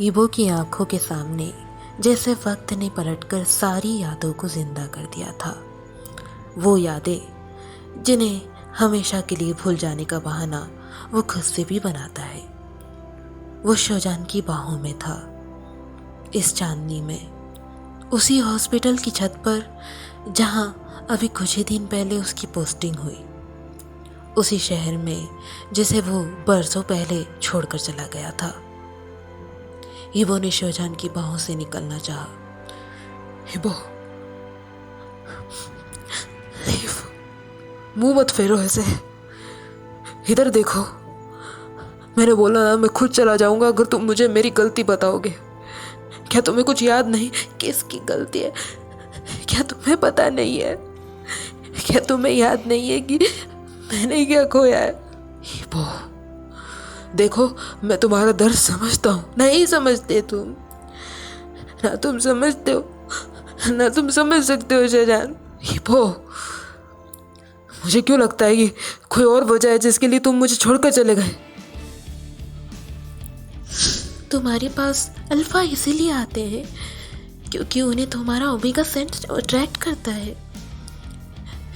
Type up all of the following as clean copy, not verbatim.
ईबो की आंखों के सामने जैसे वक्त ने पलटकर सारी यादों को जिंदा कर दिया था। वो यादें जिन्हें हमेशा के लिए भूल जाने का बहाना वो खुद से भी बनाता है। वो शौजान की बाहों में था, इस चांदनी में, उसी हॉस्पिटल की छत पर जहां अभी कुछ ही दिन पहले उसकी पोस्टिंग हुई, उसी शहर में जिसे वो बरसों पहले छोड़कर चला गया था। ईबो ने शौजान की बाहों से निकलना चाहा। ईबो, मुंह मत फेरो ऐसे, इधर देखो। मैंने बोला ना, मैं खुद चला जाऊंगा अगर तुम मुझे मेरी गलती बताओगे। क्या तुम्हें कुछ याद नहीं? किसकी गलती है? क्या तुम्हें पता नहीं है? क्या तुम्हें याद नहीं है कि मैंने क्या खोया है? ईबो, देखो, मैं तुम्हारा दर्द समझता हूँ। नहीं समझते तुम, ना तुम समझते हो, ना तुम समझ सकते हो शौजान। ईबो, मुझे क्यों लगता है कि कोई और वजह है जिसके लिए तुम मुझे छोड़कर चले गए। तुम्हारे पास अल्फा इसीलिए आते हैं क्योंकि उन्हें तुम्हारा ओमेगा सेंस अट्रैक्ट करता है।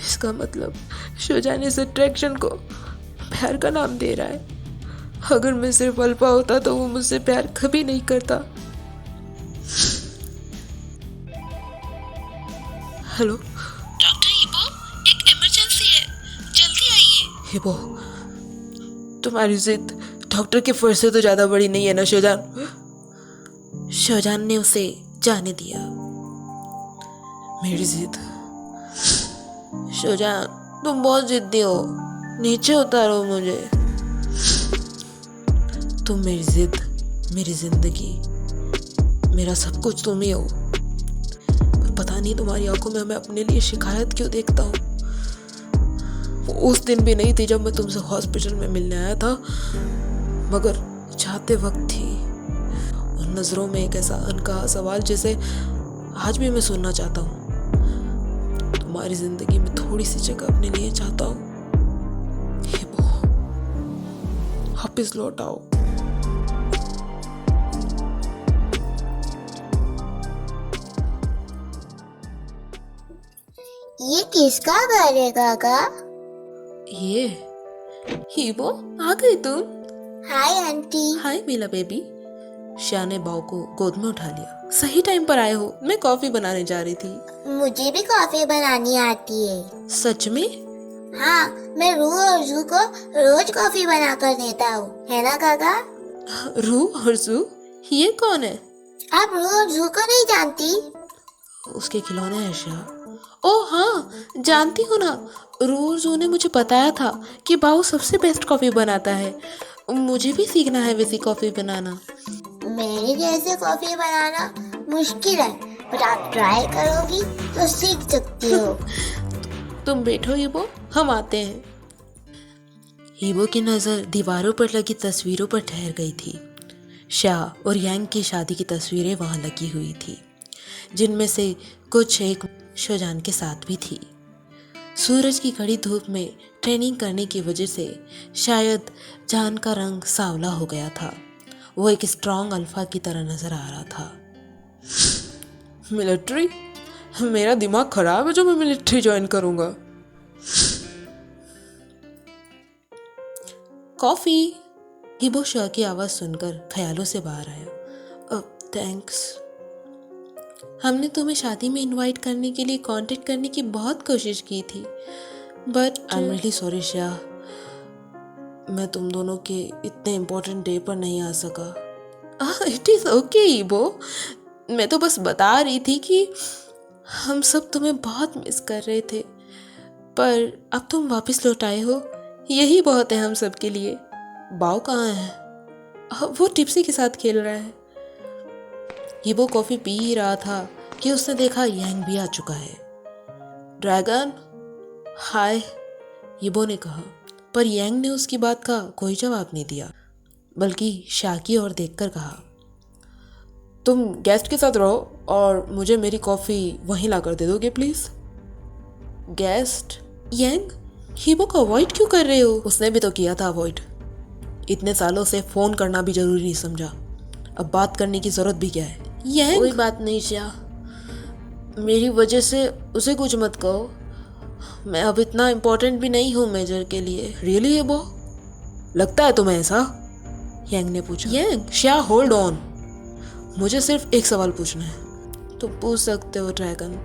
इसका मतलब शौजान इस अट्रैक्शन को प्यार का नाम दे रहा है। अगर मैं सिर्फ अल्फा होता तो वो मुझसे प्यार कभी नहीं करता। हेलो डॉक्टर ईबो, एक इमरजेंसी है, जल्दी आइए। ईबो, तुम्हारी जिद डॉक्टर के फर्ज से तो ज्यादा बड़ी नहीं है ना शौजान? शौजान ने उसे जाने दिया। मेरी जिद? शौजान, तुम बहुत जिद्दी हो, नीचे उतारो मुझे। तुम मेरी जिद, मेरी जिंदगी, मेरा सब कुछ तुम ही हो। पर पता नहीं तुम्हारी आंखों में मैं अपने लिए शिकायत क्यों देखता हूँ। वो उस दिन भी नहीं थी जब मैं तुमसे हॉस्पिटल में मिलने आया था, मगर जाते वक्त थी। उन नजरों में एक ऐसा अनकहा सवाल जिसे आज भी मैं सुनना चाहता हूँ। तुम्हारी जिंदगी में थोड़ी सी जगह अपने लिए चाहता हूँ। वापिस लौट आओ। ये किसका घर है काका? ये ईबो, आ गई तुम? Hi aunty. हाय मीला बेबी। श्या ने बाव को गोद में उठा लिया। सही टाइम पर आए हो, मैं कॉफी बनाने जा रही थी। मुझे भी कॉफी बनानी आती है। सच में? हाँ, मैं रू और जू को रोज कॉफी बना कर देता हूँ, है ना काका? रू और जू? ये कौन है? आप रू और जू को नहीं जानती? उसके खिलौने हैं श्या। ओह हाँ, जानती हूँ ना। रू और जू ने मुझे बताया था कि बाव सबसे बेस्ट कॉफी बनाता है। मुझे भी सीखना है वैसी कॉफी बनाना। मेरे जैसे कॉफी बनाना मुश्किल है, पर आप ट्राई करोगी तो सीख सकती हो। तुम बैठो ईबो, हम आते हैं। ईबो की नज़र दीवारों पर लगी तस्वीरों पर ठहर गई थी। श्या और यांग की शादी की तस्वीरें वहाँ लगी हुई थी, जिनमें से कुछ एक शौजान के साथ भी थी। सूरज की कड़ी धूप में ट्रेनिंग करने की वजह से शायद जान का रंग सांवला हो गया था। वो एक स्ट्रॉन्ग अल्फा की तरह नजर आ रहा था। मिलिट्री? मेरा दिमाग खराब है जो मैं मिलिट्री ज्वाइन करूंगा। कॉफी। ईबो श्या की आवाज सुनकर ख्यालों से बाहर आया। थैंक्स। हमने तुम्हें शादी में इनवाइट करने के लिए कांटेक्ट करने की बहुत कोशिश की थी, but I am really sorry श्या, मैं तुम दोनों के इतने इम्पोर्टेंट डे पर नहीं आ सका। इट इज़ ओके ईबो, मैं तो बस बता रही थी कि हम सब तुम्हें बहुत मिस कर रहे थे, पर अब तुम वापस लौट आए हो, यही बहुत है हम सब के लिए। बाव कहाँ है? वो टिप्सी के साथ खेल रहा है। ईबो कॉफी पी ही रहा था कि उसने देखा यांग भी आ चुका है। ड्रैगन, हाय, ईबो ने कहा, पर यांग ने उसकी बात का कोई जवाब नहीं दिया, बल्कि श्या की ओर देखकर कहा, तुम गेस्ट के साथ रहो और मुझे मेरी कॉफी वहीं ला कर दे दोगे प्लीज? गेस्ट? यांग, ईबो को अवॉइड क्यों कर रहे हो? उसने भी तो किया था अवॉइड। इतने सालों से फोन करना भी जरूरी नहीं समझा। अब बात करने की जरूरत भी क्या है? यंग, कोई बात नहीं श्या, मेरी वजह से उसे कुछ मत कहो। मैं अब इतना इम्पोर्टेंट भी नहीं हूँ मेजर के लिए। रियली है वो? लगता है तुम्हें ऐसा? यांग ने पूछा। यंग, श्या होल्ड ऑन, मुझे सिर्फ एक सवाल पूछना है। तुम पूछ सकते हो ड्रैगन,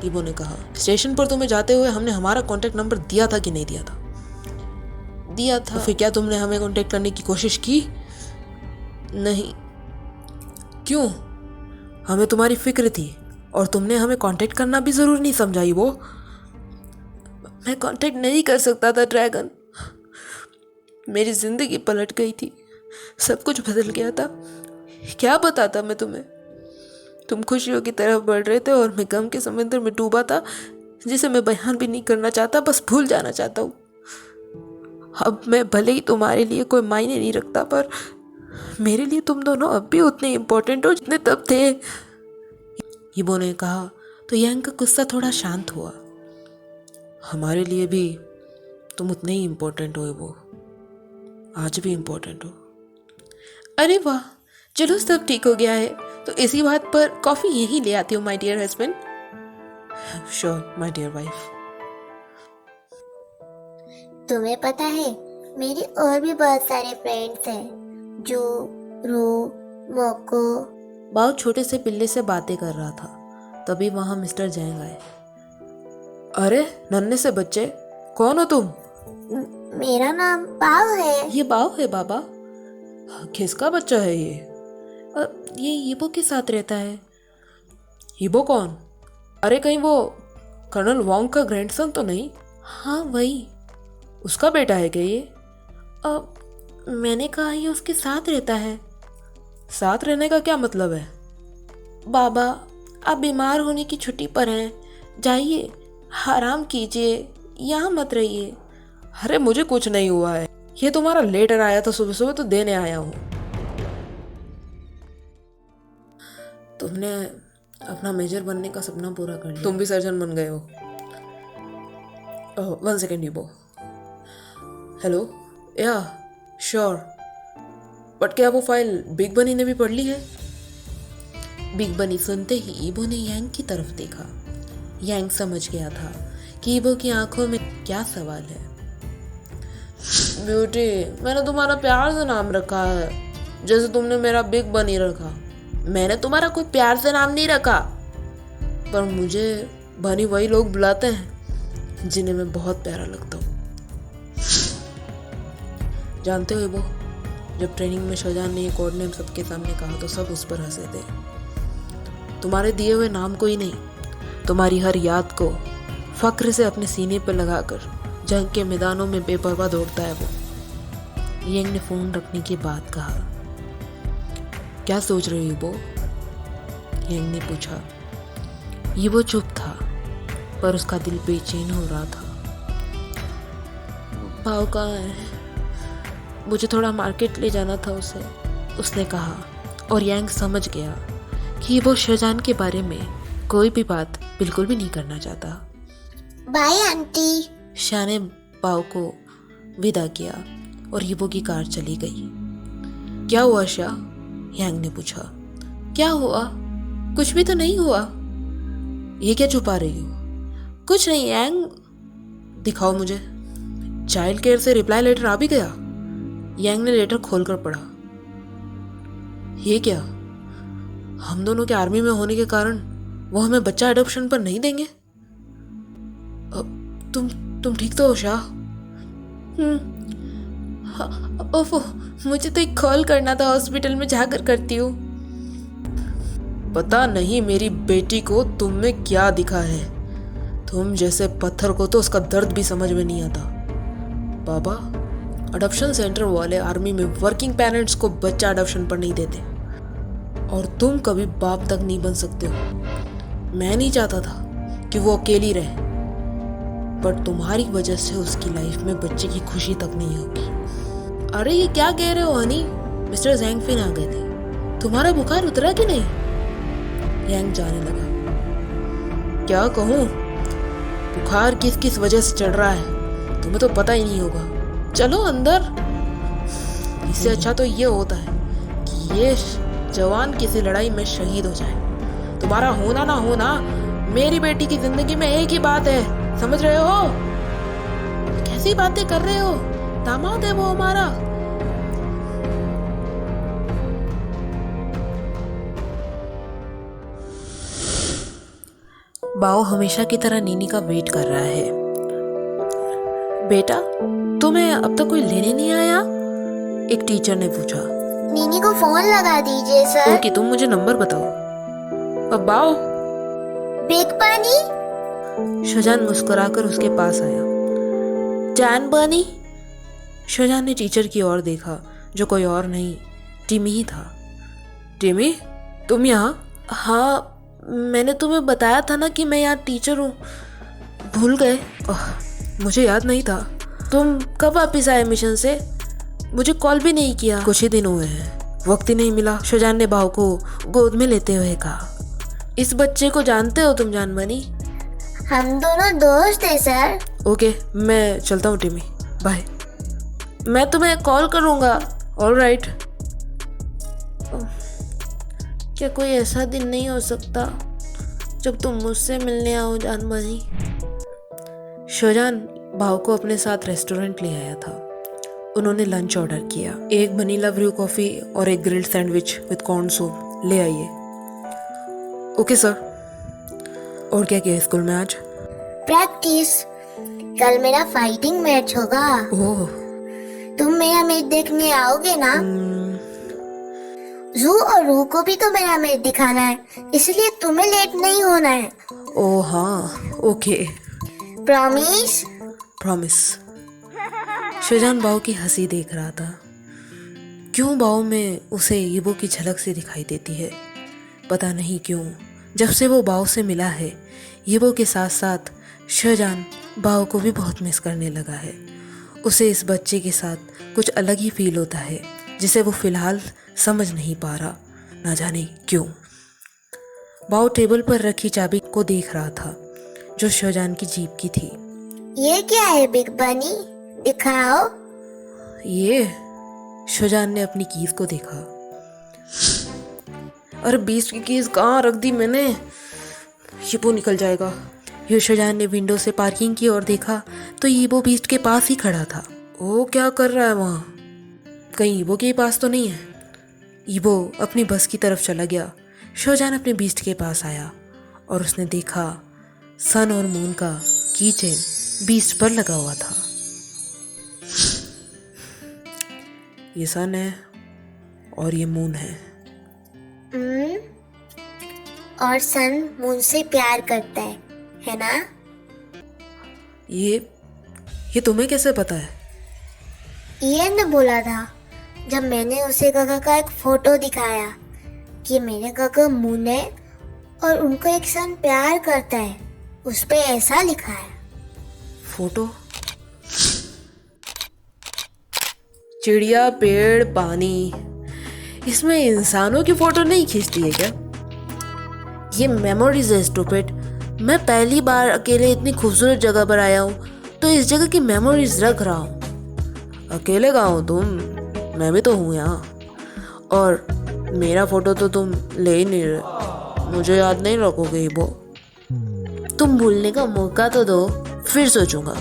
ईबो ने कहा। स्टेशन पर तुम्हें जाते हुए हमने हमारा कांटेक्ट नंबर दिया था कि नहीं दिया था? दिया था। तो फिर क्या तुमने हमें कांटेक्ट करने की कोशिश की? नहीं। क्यों? हमें तुम्हारी फिक्र थी और तुमने हमें कांटेक्ट करना भी जरूरी नहीं समझा वो। मैं कांटेक्ट नहीं कर सकता था ड्रैगन, मेरी जिंदगी पलट गई थी, सब कुछ बदल गया था। क्या बताता मैं तुम्हें? तुम खुशियों की तरफ बढ़ रहे थे और मैं गम के समंदर में डूबा था, जिसे मैं बयान भी नहीं करना चाहता, बस भूल जाना चाहता हूँ। अब मैं भले ही तुम्हारे लिए कोई मायने नहीं रखता, पर मेरे लिए तुम दोनों अब भी उतने इम्पोर्टेंट हो जितने तब थे, ईबो ने कहा। तो यांग का गुस्सा थोड़ा शांत हुआ। हमारे लिए भी तुम उतने ही इम्पोर्टेंट हो ईबो, आज भी इम्पोर्टेंट हो। अरे वाह, चलो सब ठीक हो गया है, तो इसी बात पर कॉफी यहीं ले आती हूँ my dear husband. Sure my dear wife. तुम्हें पता है, मेरे और भी बहुत सारे फ्रेंड्स हैं, जो रू, मोको। बाओ छोटे से पिल्ले से बातें कर रहा था, तभी वहां मिस्टर जैंग आए। अरे नन्हे से बच्चे, कौन हो तुम? मेरा नाम बाओ है। ये बाओ है बाबा। किसका बच्चा है ये? ये ईबो के साथ रहता है। ईबो कौन? अरे कहीं वो कर्नल वोंग का ग्रैंडसन तो नहीं? हाँ वही। उसका बेटा है क्या ये? मैंने कहा ये उसके साथ रहता है। साथ रहने का क्या मतलब है? बाबा, आप बीमार होने की छुट्टी पर हैं, जाइए आराम कीजिए, यहाँ मत रहिए। अरे मुझे कुछ नहीं हुआ है, ये तुम्हारा लेटर आया था सुबह सुबह तो देने आया हूँ। तुमने अपना मेजर बनने का सपना पूरा कर लिया, तुम भी सर्जन बन गए हो। 1 सेकेंड ईबो। हेलो, या श्योर, बट क्या वो फाइल बिग बनी ने भी पढ़ ली है? बिग बनी सुनते ही ईबो ने यांग की तरफ देखा। यांग समझ गया था कि ईबो की आंखों में क्या सवाल है। ब्यूटी, मैंने तुम्हारा प्यार से नाम रखा है, जैसे तुमने मेरा बिग बनी रखा। मैंने तुम्हारा कोई प्यार से नाम नहीं रखा, पर मुझे बनी वही लोग बुलाते हैं जिन्हें मैं बहुत प्यारा लगता हूँ। जानते हो ईबो, जब ट्रेनिंग में शहजान ने ये कोड नेम सबके सामने कहा तो सब उस पर हंसे थे। तुम्हारे दिए हुए नाम को ही नहीं, तुम्हारी हर याद को फक्र से अपने सीने पर लगाकर जंग के मैदानों में बेपरवाह दौड़ता है वो। यंग ने फोन रखने के बाद कहा। क्या सोच रही हो ईबो? यंग ने पूछा। ईबो चुप था, पर उसका दिल बेचैन हो रहा था। भाव कहाँ है? मुझे थोड़ा मार्केट ले जाना था उसे, उसने कहा। और यांग समझ गया कि वो शहजान के बारे में कोई भी बात बिल्कुल भी नहीं करना चाहता। Bye aunty. शाह ने बाओ को विदा किया और ईबो की कार चली गई। क्या हुआ शाह? यांग ने पूछा। क्या हुआ? कुछ भी तो नहीं हुआ। ये क्या छुपा रही हो? कुछ नहीं यांग। दिखाओ मुझे। चाइल्ड केयर से रिप्लाई लेटर आ भी गया। यांग ने लेटर खोलकर पढ़ा। ये क्या? हम दोनों के आर्मी में होने के कारण वो हमें बच्चा अडॉप्शन पर नहीं देंगे? तुम ठीक तो हो शाह? ओफो, मुझे तो एक कॉल करना था, हॉस्पिटल में जाकर करती हूँ। पता नहीं मेरी बेटी को तुम में क्या दिखा है, तुम जैसे पत्थर को तो उसका दर्द भी समझ में नहीं आता। बाबा, अडॉप्शन सेंटर वाले आर्मी में वर्किंग पेरेंट्स को बच्चा अडॉप्शन पर नहीं देते, और तुम कभी बाप तक नहीं बन सकते हो। मैं नहीं चाहता था कि वो अकेली रहे, पर तुम्हारी वजह से उसकी लाइफ में बच्चे की खुशी तक नहीं होगी। अरे ये क्या कह रहे हो हनी? मिस्टर जैंग फिन आ गए थे। तुम्हारा बुखार उतरा कि नहीं? यांग जाने लगा। क्या कहूँ, बुखार किस किस वजह से चढ़ रहा है तुम्हें तो पता ही नहीं होगा। चलो अंदर। इससे अच्छा तो ये होता है कि ये जवान किसी लड़ाई में शहीद हो जाए। तुम्हारा होना ना होना मेरी बेटी की जिंदगी में एक ही बात है, समझ रहे हो? कैसी बातें कर रहे हो? दामाद है वो हमारा। बाओ हमेशा की तरह नीनी का वेट कर रहा है। बेटा, तुम्हें अब तक कोई लेने नहीं आया? एक टीचर ने पूछा। नीनी को फोन लगा दीजिए सर। ओके, तुम मुझे नंबर बताओ। अब बाओ। बिग पानी। शजान मुस्कुराकर उसके पास आया। जैन बनी? शजान ने टीचर की ओर देखा, जो कोई और नहीं, टिमी ही था। टिमी, तुम यहाँ? हाँ, मैंने तुम्हें बताया था ना कि मैं यहाँ टीचर हूँ। भूल गए? मुझे याद नहीं था। तुम कब वापस आए मिशन से? मुझे कॉल भी नहीं किया। कुछ ही दिन हुए हैं, वक्त ही नहीं मिला। शजान ने बाव को गोद में लेते हुए कहा। इस बच्चे को जानते हो तुम जान बनी? हम दोनों दोस्त हैं सर। ओके, मैं चलता हूँ टिमी, बाय। मैं तुम्हें कॉल करूँगा। ऑलराइट। क्या कोई ऐसा दिन नहीं हो सकता जब तुम मुझसे मिलने आओ जान बनी? शजान भाव को अपने साथ रेस्टोरेंट ले आया था। उन्होंने लंच ऑर्डर किया। एक वनीला ब्रू कॉफ़ी और एक grilled sandwich with corn soup ले आइए। Okay sir. और क्या किया स्कूल में आज? प्रैक्टिस। कल मेरा फाइटिंग मैच होगा। ओह। तुम मेरा मैच देखने आओगे ना? जू और रू को भी तो मेरा मैच दिखाना है, इसलिए तुम्हें लेट नहीं होना है। ओह हाँ, ओके। प्रॉमिस? प्रॉमिस। शजान बाव की हंसी देख रहा था। क्यों बाव में उसे ईबो की झलक सी दिखाई देती है, पता नहीं क्यों। जब से वो बाव से मिला है, ईबो के साथ साथ शजान बाव को भी बहुत मिस करने लगा है। उसे इस बच्चे के साथ कुछ अलग ही फील होता है, जिसे वो फिलहाल समझ नहीं पा रहा, ना जाने क्यों। बाव टेबल पर रखी चाबी को देख रहा था, जो शजान की जीप की थी। ये क्या है बिग बनी? दिखाओ। ये शजान ने अपनी कीज को देखा। अरे 20 की कीज कहाँ रख दी मैंने? ईबो निकल जाएगा। ये शजान ने विंडो से पार्किंग की ओर देखा तो ईबो बीस्ट के पास ही खड़ा था। वो क्या कर रहा है वहाँ? कहीं ईबो के पास तो नहीं है? ईबो अपनी बस की तरफ चला गया। शजान अपने बीस्ट के पास आया और उसने देखा सन और मून का की चेन बीस्ट पर लगा हुआ था। ये सन है और ये मून है। और सन मून से प्यार करता है ना? ये तुम्हें कैसे पता है? ये ने बोला था जब मैंने उसे गगा का एक फोटो दिखाया कि मेरे गगा मून है और उनको एक सन प्यार करता है, उस पे ऐसा लिखा है। फोटो? चिड़िया, पेड़, पानी, इसमें इंसानों की फोटो नहीं खींचती है क्या? ये मेमोरीज है स्टूपिड। मैं पहली बार अकेले इतनी खूबसूरत जगह पर आया हूँ, तो इस जगह की मेमोरीज रख रहा हूँ। अकेले कहाँ हो तुम? मैं भी तो हूँ यहाँ। और मेरा फोटो तो तुम ले ही नहीं रहे। मुझे याद नहीं रखोगे वो? तुम भूलने का मौका तो दो, फिर सोचूंगा।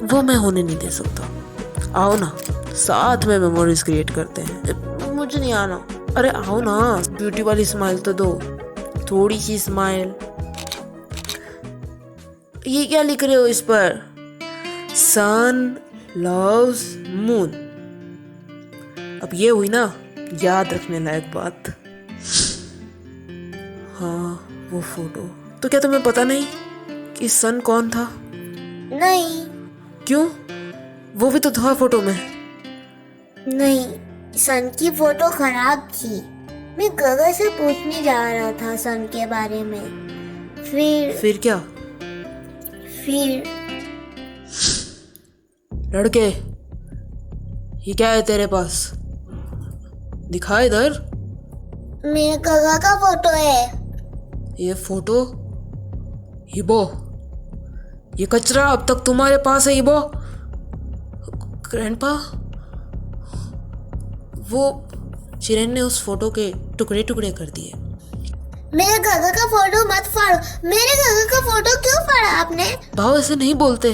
वो मैं होने नहीं दे सकता। आओ ना, साथ में मेमोरीज क्रिएट करते हैं। मुझे नहीं आना। अरे आओ ना, ब्यूटी वाली स्माइल तो दो, थोड़ी सी स्माइल। ये क्या लिख रहे हो इस पर? सन लव्स मून। अब ये हुई ना याद रखने लायक बात। हाँ, वो फोटो। तो क्या तुम्हें पता नहीं कि सन कौन था? नहीं। क्यों? वो भी तो था फोटो में। नहीं, सन की फोटो खराब थी। मैं गगा से पूछने जा रहा था सन के बारे में। फिर क्या? फिर लड़के, ये क्या है तेरे पास? दिखा इधर। मेरे गगा का फोटो है। ये फोटो? ईबो, ये कचरा अब तक तुम्हारे पास है ईबो? ग्रैंडपा, वो चिरेन ने उस फोटो के टुकड़े टुकड़े कर दिए। मेरे गगा का फोटो मत फाड़ो, मेरे गगा का फोटो क्यों फाड़ा आपने? भाव ऐसे नहीं बोलते,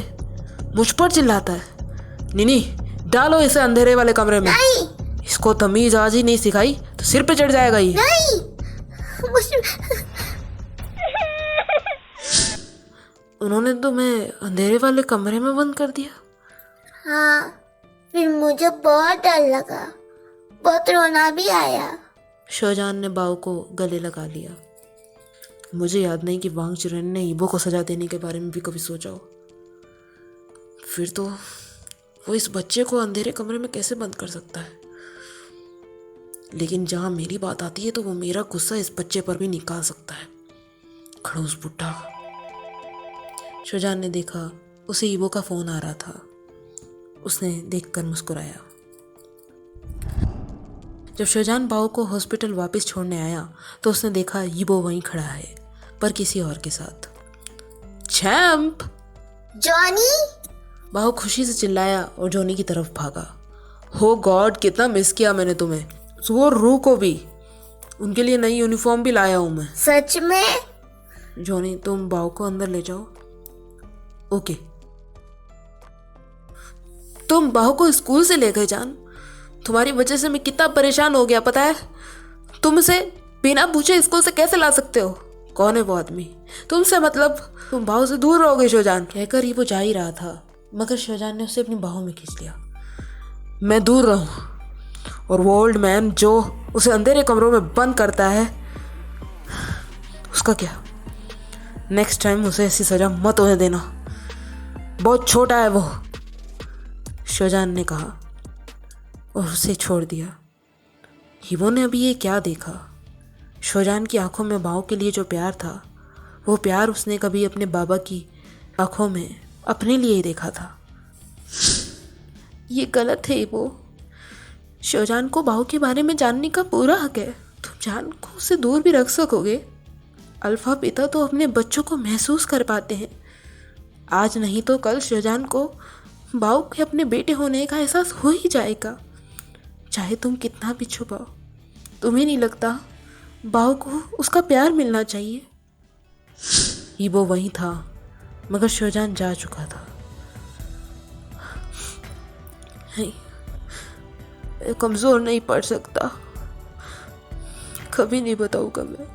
मुझ पर चिल्लाता है। निनी, डालो इसे अंधेरे वाले कमरे में। नहीं इसको तमीज आज ही नहीं सिखाई तो सिर पे चढ़ जाएगा ये। नहीं उन्होंने तुम्हें अंधेरे वाले कमरे में बंद कर दिया? हाँ, फिर मुझे बहुत डर लगा, बहुत रोना भी आया। शोजान ने बाव को गले लगा लिया। मुझे याद नहीं कि वांग चिरेन ने ईबो को सजा देने के बारे में भी कभी सोचा हो। फिर तो वो इस बच्चे को अंधेरे कमरे में कैसे बंद कर सकता है? लेकिन जहां मेरी बात आती है तो वो मेरा गुस्सा इस बच्चे पर भी निकाल सकता है। खड़ूस बुड्ढा। शोजान ने देखा उसे ईबो का फोन आ रहा था। उसने देखकर मुस्कुराया। जब शोजान बाव को हॉस्पिटल वापस छोड़ने आया तो उसने देखा ईबो वहीं खड़ा है, पर किसी और के साथ। चैंप! जॉनी! बाव खुशी से चिल्लाया और जॉनी की तरफ भागा। हो गॉड, कितना मिस किया मैंने तुम्हें, वो रू को भी। उनके लिए नई यूनिफॉर्म भी लाया हूं मैं। सच में? जॉनी, तुम बाव को अंदर ले जाओ। ओके। तुम बाव को स्कूल से ले गए जान। तुम्हारी वजह से मैं कितना परेशान हो गया पता है। तुम उसे बिना पूछे स्कूल से कैसे ला सकते हो? कौन है वो आदमी? तुमसे मतलब, तुम बाव से दूर रहोगे शोजान। कहकर ही वो जा ही रहा था, मगर शोजान ने उसे अपनी बाहों में खींच लिया। मैं दूर रहूं और वो ओल्ड मैन जो उसे अंधेरे कमरों में बंद करता है, उसका क्या? नेक्स्ट टाइम उसे ऐसी सजा मत होने देना, बहुत छोटा है वो, शोजान ने कहा और उसे छोड़ दिया। ईबो ने अभी ये क्या देखा? शोजान की आंखों में बाव के लिए जो प्यार था, वो प्यार उसने कभी अपने बाबा की आंखों में अपने लिए ही देखा था। ये गलत है ईबो। शोजान को बाव के बारे में जानने का पूरा हक है। तुम जान को उससे दूर भी रख सकोगे। अल्फा पिता तो अपने बच्चों को महसूस कर पाते हैं। आज नहीं तो कल शोजान को बाव के अपने बेटे होने का एहसास हो ही जाएगा, चाहे तुम कितना भी छुपाओ। तुम्हें नहीं लगता बाव को उसका प्यार मिलना चाहिए? ईबो वहीं था, मगर शोजान जा चुका था। नहीं, मैं कमज़ोर नहीं पड़ सकता, कभी नहीं बताऊंगा मैं।